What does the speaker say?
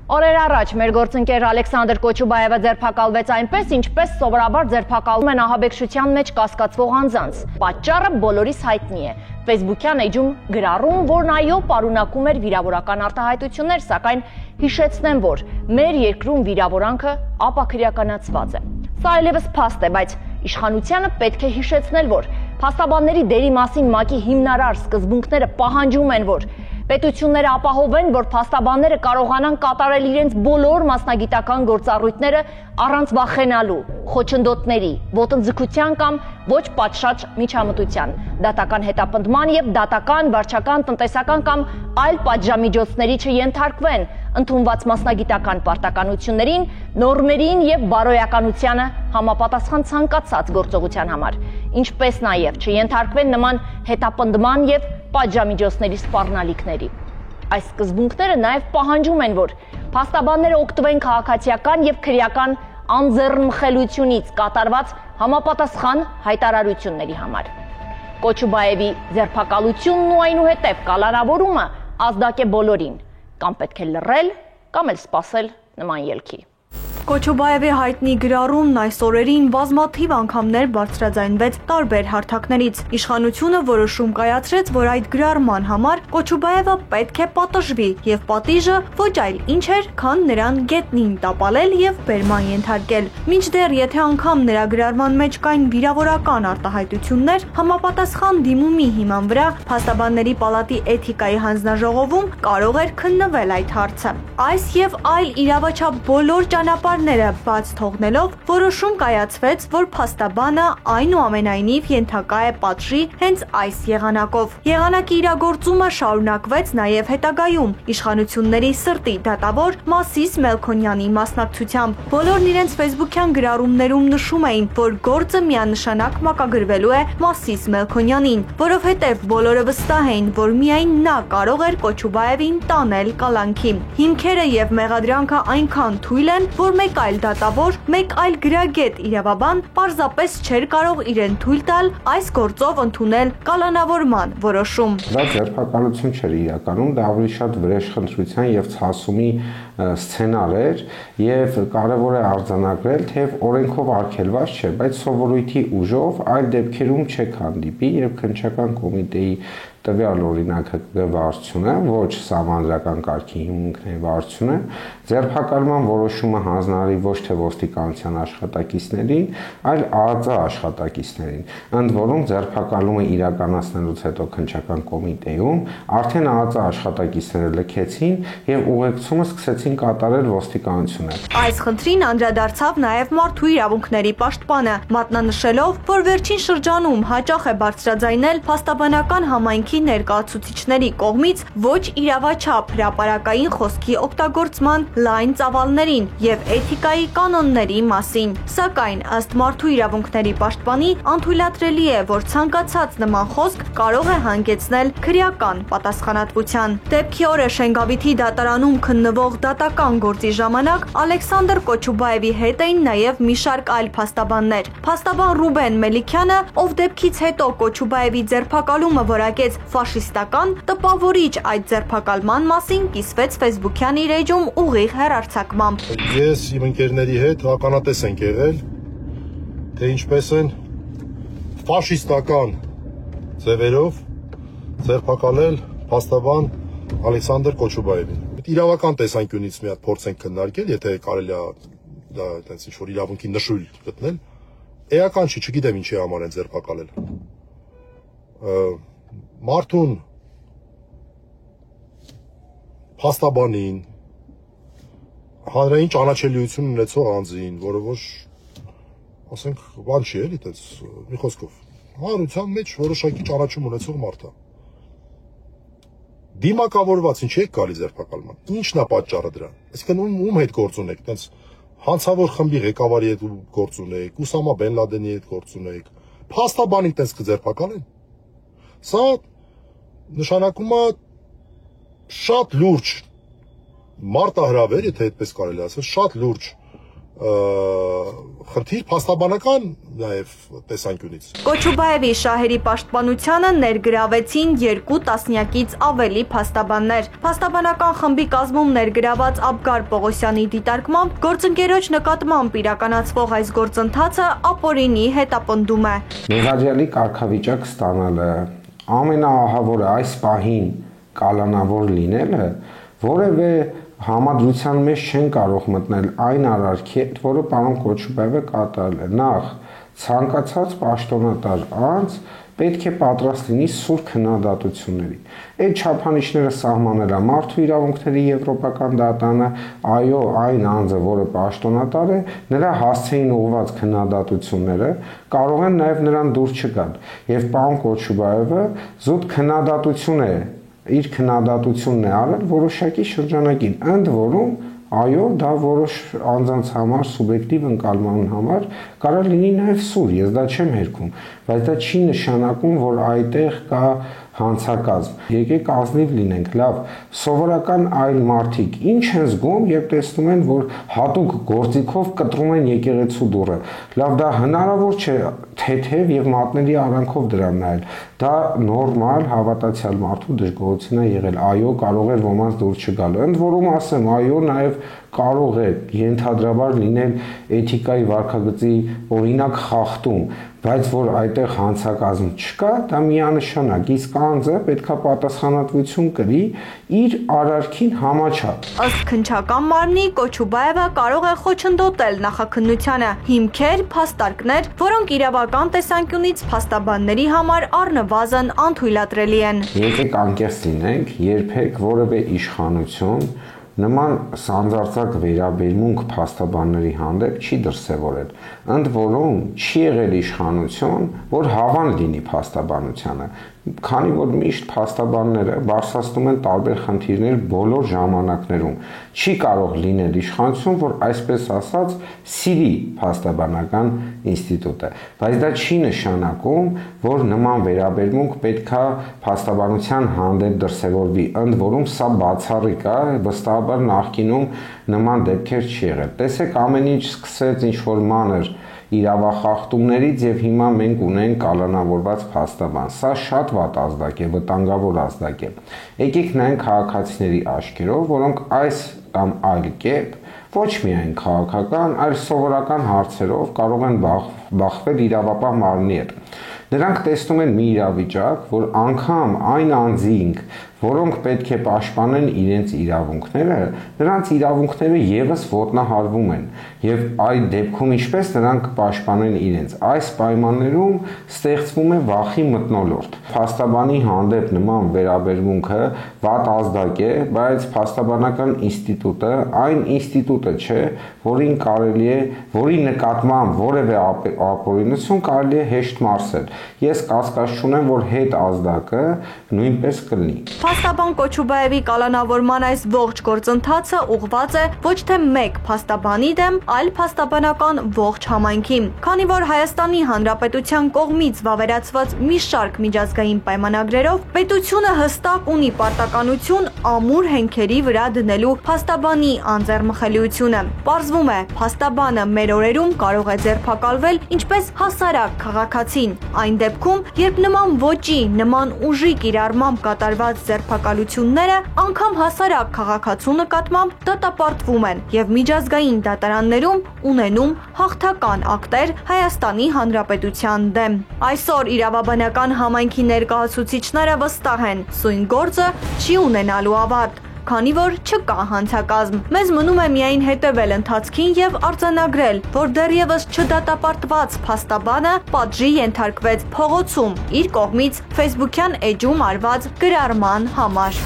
Օրեր առաջ մեր գործընկեր Ալեքսանդր Կոչուբաևը ձերբակալվեց այնպես, ինչպես սովորաբար ձերբակալում են ահաբեկչության մեջ կասկածվող անձանց։ Պատճառը բոլորիս հայտնի է։ Facebook-յան էջում գրառում, որն այո պարունակում էր վիրավորական արտահայտություններ, սակայն հիշեցնեմ, որ մեր երկրում վիրավորանքը ապաքրեականացված է։ Սա այլևս փաստ է, բայց իշխանությանը պետք է հիշեցնել, որ փաստաբանների դերի մասին ՄԱԿ-ի հիմնարար սկզբունքները պահանջում են, որ պետությունները ապահովեն, որ փաստաբանները կարողանան կատարել իրենց բոլոր մասնագիտական գործառույթները առանց վախենալու, խոչընդոտների, ոտնձգության կամ ոչ պատշաճ միջամտության, դատական հետապնդման եւ դատական, վարչական, տնտեսական կամ այլ պատժամիջոցների չենթարկվեն, ընդունված մասնագիտական պարտականություններին, նորմերին եւ բարոյականությանը համապատասխան ցանկացած գործողության համար, ինչպես նաեւ չենթարկվեն նման հետապնդման եւ պատժամիջոցների սպառնալիքների։ Այս սկզբունքները նաև պահանջում են, որ փաստաբանները օգտվեն քաղաքացիական եւ քրեական անձեռնմխելությունից կատարված համապատասխան հայտարարությունների համար։ Կոչուբաևի ձերբակալությունն ու այնուհետև կալանավորումը ազդակ է բոլորին, կամ պետք է լռել, կամ էլ սպասել նման ելքի։ Կոչուբաևի հայտնի գրառումն այս օրերին բազմաթիվ անգամներ բարձրաձայնվեց տարբեր հարթակներից։ Իշխանությունը որոշում կայացրեց, որ այդ գրառման համար Կոչուբաևը պետք է պատժվի եւ պատիժը ոչ այլ ինչ էր, քան նրան գետնին տապալել եւ բերման ենթարկել։ Մինչդեռ եթե անգամ նրա գրառման մեջ կային վիրավորական արտահայտություններ, համապատասխան դիմումի հիման վրա Փաստաբանների պալատի էթիկայի հանձնաժողովում կարող էր քննվել այդ հարցը։ Այս եւ այլ իրավաչափ բոլոր ճանապարհները բաց թողնելով որոշում կայացվեց, որ փաստաբանը այնուամենայնիվ ենթակա է պատժի հենց այս եղանակով։ Եղանակի իրագործումը շարունակվեց նաև հետագայում իշխանությունների սրտի դատավոր Մասիս Մելքոնյանի մասնակցությամբ։ Բոլորն իրենց Facebook-յան գրառումներում նշում էին, որ գործը միանշանակ մակագրվելու է Մասիս Մելքոնյանին, որովհետև բոլորը վստահ էին, որ միայն նա կարող էր Կոչուբաևին տանել կալանքի։ Հիմքերը եւ մեղադրանքը այնքան թույլ են, որ մեկ այլ դատավոր, մեկ այլ գրագետ իրավաբան պարզապես չէր կարող իրեն թույլ տալ այս գործով ընդունել կալանավորման որոշում։ Դա ձերբակալություն չէր իրականում, դա ավելի շատ վրեժխնդրության եւ ցասումի սցենար էր եւ կարեւոր է արձանագրել, թե օրենքով արգելված չէ, բայց սովորույթի ուժով այլ դեպքերում չեք հանդիպի, երբ քննչական կոմիտեի տվյալ օրինակը վարչությունը, ոչ սահմանադրական կարգի հիմունքների վարչությունը, ձերբակալման որոշումը հանձնարարի ոչ թե ոստիկանության աշխատակիցներին, այլ ԱԱԾ աշխատակիցներին։ Ընդ որում ձերբակալումը իրականացնելուց հետո քննչական կոմիտեում արդեն ԱԱԾ աշխատակիցները լքեցին եւ ուղեկցումը սկսեցին կատարել ոստիկանությունը։ Այս խնդրին անդրադարձավ նաեւ մարդու իրավունքների պաշտպանը, մատնանշելով, որ վերջին շրջանում հաճախ է բարձրաձայնել փաստաբանական համայնքի ներկայացուցիչների կողմից ոչ իրավաչափ հրապարակային խոսքի օգտագործման լայն ծավալներին եւ էթիկայի կանոնների մասին։ Սակայն ըստ մարդու իրավունքների պաշտպանի անթույլատրելի է, որ ցանկացած նման խոսք կարող է հանգեցնել քրեական պատասխանատվության։ Դեպքի օրը Շենգավիթի դատարանում քննվող դատական գործի ժամանակ Ալեքսանդր Կոչուբաևի հետ էին նաեւ մի շարք այլ փաստաբաններ։ Փաստաբան Ռուբեն Մելիքյանը, ով դեպքից հետո Կոչուբաևի ձերբակալումը որակեց ֆաշիստական, տպավորիչ այդ ձերբակալման մասին կիսվեց Facebook-յան իր էջում ուղիղ հեռարձակմամբ։ Ես իմ ընկերների հետ ականատես ենք եղել, թե ինչպես են ֆաշիստական ձևերով ձերբակալել փաստաբան Ալեքսանդր Կոչուբաևին։ Իրավական տեսանկյունից մի հատ փորձ ենք քննարկել, եթե կարելի է դա այդպես ինչ-որ իրավունքի նշույլ գտնել, էական չի, չգիտեմ ինչի համար են ձերբակալել։ Մարդուն փաստաբանին հանրային ճանաչելիություն ունեցող անձին, որը ոչ ասենք բան չի էլի, այդպես մի խոսքով հանրության մեջ որոշակի ճանաչում ունեցող մարդ է։ Դիմակավորված ինչի եք գալի ձերբակալման։ Ինչն է պատճառը դրան։ Այսինքն ում հետ գործ ունեք, այդպես հանցավոր խմբի ղեկավարի հետ գործ ունեք, Ուսամա Բեն Լադենի հետ գործ ունեք, փաստաբանին այդպես կձերբակալեն։ Սա նշանակում է շատ լուրջ մարտահրավեր, եթե այդպես կարելի ասել, շատ լուրջ խնդիր փաստաբանական նաև տեսանկյունից։ Կոչուբաևի շահերի պաշտպանությանը ներգրավեցին 2 տասնյակից ավելի փաստաբաններ։ Փաստաբանական խմբի կազմում ներգրաված Աբգար Պողոսյանի դիտարկմամբ գործընկերոջ նկատմամբ իրականացվող այս գործընթացը ապօրինի հետապնդում է։ Մեղադրյալի կարգավիճակ ստանալը ամենաահավորը այս պահին կալանավոր լինելը, որևէ համադրության մեջ չեն կարող մտնել այն արարքի հետ, որը պարոն Կոչուբաևը կատարել է։ Նախ ցանկացած պաշտոնատար անձ պետք է պատրաստ լինի սուր քննադատությունների։ Այդ չափանիշները սահմանելա մարդու իրավունքների եվրոպական դատարանը, այո, այն անձը, որը պաշտոնատար է, նրա հասցեին ուղղված քննադատությունները կարող են նաև նրան դուր չգալ։ Եվ պարոն Կոչուբաևը զուտ քննադատություն է, իր քննադատությունն է արել որոշակի շրջանակին, ընդ որում այո, դա որոշ անձանց համար սուբյեկտիվ ընկալման համար կարող լինի նաև սուր, ես դա չեմ հերքում, բայց դա չի նշանակում, որ այդտեղ կա հանցակազմ։ Եկեք ազնիվ լինենք, լավ, սովորական այլ մարդիկ ինչ են զգում, երբ տեսնում են, որ հատուկ գործիքով կտրում են եկեղեցու դուռը։ Լավ, դա հնարավոր չէ թեթև եւ մատնելի արանքով դրան նայել։ Դա նորմալ հավատացյալ մարդու դժգոհություն է եղել։ Այո, կարող է ոմանց դուր չգալ։ Ընդ որում ասեմ, այո, նաեւ կարող է ենթադրաբար լինել էթիկայի վարքագծի օրինակ խախտում, բայց որ այդտեղ հանցակազմ չկա, դա միանշանակ, իսկ անձը պետքա պատասխանատվություն կրի իր արարքին համաչափ։ Ըստ քննչական մարմնի Կոչուբաևը կարող է խոչընդոտել նախաքննությանը հիմքեր, փաստարկներ, որոնք իրավական տեսանկյունից փաստաբանների համար առնվազն անթույլատրելի են։ Եկեք անկեղծ լինենք, երբեք որևէ իշխանություն նման սանձարձակ վերաբերմունք փաստաբանների հանդեպ չի դրսևորել։ Ընդ որում չի եղել իշխանություն, որ հավան լինի փաստաբանությանը, քանի որ միշտ փաստաբանները բարձրացնում են տարբեր խնդիրներ բոլոր ժամանակներում։ Չի կարող լինել իշխանություն, որ այսպես ասած սիրի փաստաբանական ինստիտուտը, բայց դա չի նշանակում, որ նման վերաբերմունք պետքա փաստաբանության հանդեպ դրսևորվի, ընդ որում սա բացառիկ է, վստահաբար նախկինում նման դեպքեր չի եղել։ Տեսեք, ամեն ինչ սկսեց ինչ-որ մանր իրավախախտումներից եւ հիմա մենք ունենք կալանավորված փաստաբան։ Սա շատ վատ ազդակ է, վտանգավոր ազդակ է։ Եկեք նայենք քաղաքացիների աչքերով, որոնք այս կամ այլ կերպ ոչ միայն քաղաքական, այլ սովորական հարցերով կարող են բախվել իրավապահ մարմնի հետ։ Նրանք տեսնում են մի իրավիճակ, որ անգամ այն անձինք, որոնք պետք է պաշտպանեն իրենց իրավունքները, նրանց իրավունքները եւս ոտնահարվում են, եւ այդ դեպքում ինչպես նրանք կպաշտպանեն իրենց։ Այս պայմաններում ստեղծվում է վախի մթնոլորտ։ Փաստաբանի հանդեպ նման վերաբերմունքը վատ ազդակ է, բայց փաստաբանական ինստիտուտը այն ինստիտուտը չէ, որի նկատմամբ որևէ ապօրինություն կարելի է հեշտ մարսել։ Ես կասկած չունեմ, որ հետ ազդակը նույնպես կլինի։ Փաստաբան Կոչուբաևի կալանավորման այս ողջ գործընթացը ուղղված է ոչ թե մեկ փաստաբանի դեմ, այլ փաստաբանական ողջ համայնքի։ Քանի որ Հայաստանի Հանրապետության կողմից վավերացված մի շարք միջազգային պայմանագրերով պետությունը հստակ ունի պարտականություն ամուր հենքերի վրա դնելու փաստաբանի անձեռմխելիությունը։ Պարզվում է, փաստաբանը մեր օրերում կարող է ձերբակալվել ինչպես հասարակ քաղաքացին, այն դեպքում, երբ նման ոճի, նման ուժի կիրառմամբ կատարված ձերբակալությունները անգամ հասարակ քաղաքացու նկատմամբ դատապարտվում են եւ միջազգային դատարաններում ունենում հաղթական ակտեր Հայաստանի Հանրապետության դեմ։ Այսօր իրավաբանական համայնքի ներկայացուցիչները վստահ են, սույն գործը չի ունենալու ավարտ, քանի որ չկա հանցակազմ։ Մեզ մնում է միայն հետևել ընթացքին եւ արձանագրել, որ դեռևս չդատապարտված փաստաբանը պատժի ենթարկվեց փողոցում իր կողմից Facebook-յան էջում արված գրառման համար։